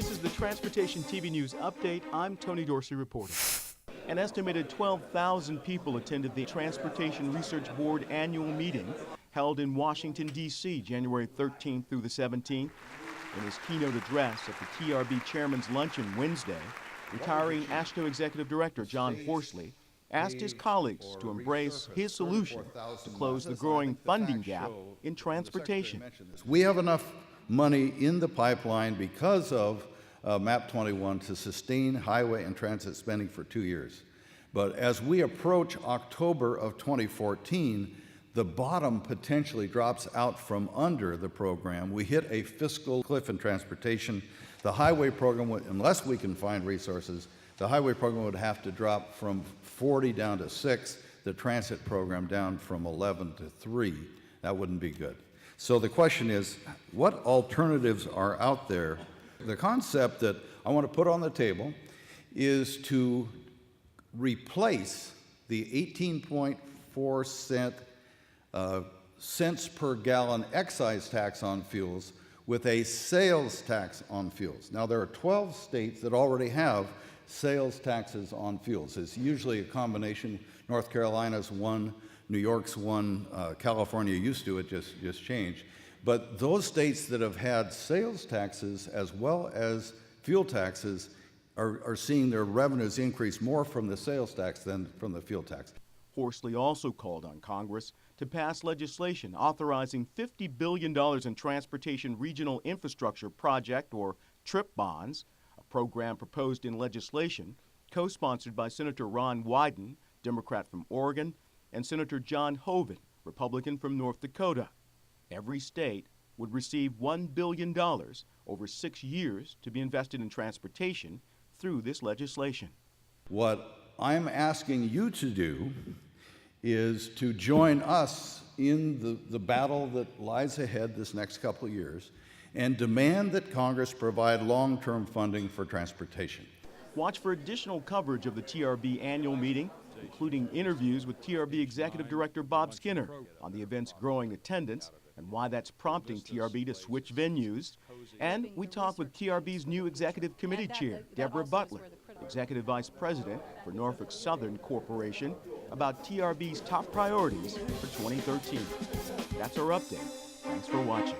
This is the Transportation TV News Update. I'm Tony Dorsey reporting. An estimated 12,000 people attended the Transportation Research Board annual meeting held in Washington, D.C., January 13th through the 17th. In his keynote address at the TRB Chairman's Luncheon Wednesday, retiring AASHTO Executive Director John Horsley asked his colleagues to embrace his solution to close the growing funding gap in transportation. We have enough money in the pipeline because of MAP 21 to sustain highway and transit spending for 2 years. But as we approach October of 2014, the bottom potentially drops out from under the program. We hit a fiscal cliff in transportation. The highway program, unless we can find resources, the highway program would have to drop from 40 down to 6, the transit program down from 11 to 3. That wouldn't be good. So the question is, what alternatives are out there? The concept that I want to put on the table is to replace the 18.4 cents per gallon excise tax on fuels with a sales tax on fuels. Now, there are 12 states that already have sales taxes on fuels. It's usually a combination. North Carolina's one, New York's one, California used to, it just changed. But those states that have had sales taxes as well as fuel taxes are seeing their revenues increase more from the sales tax than from the fuel tax. Horsley also called on Congress to pass legislation authorizing $50 billion in Transportation Regional Infrastructure Project, or TRIP bonds, a program proposed in legislation co-sponsored by Senator Ron Wyden, Democrat from Oregon, and Senator John Hoeven, Republican from North Dakota. Every state would receive $1 billion over 6 years to be invested in transportation through this legislation. What I'm asking you to do is to join us in the battle that lies ahead this next couple of years and demand that Congress provide long-term funding for transportation. Watch for additional coverage of the TRB annual meeting, including interviews with TRB Executive Director Bob Skinner on the event's growing attendance and why that's prompting TRB to switch venues. And we talk with TRB's new Executive Committee Chair, Deborah Butler, Executive Vice President for Norfolk Southern Corporation, about TRB's top priorities for 2013. That's our update. Thanks for watching.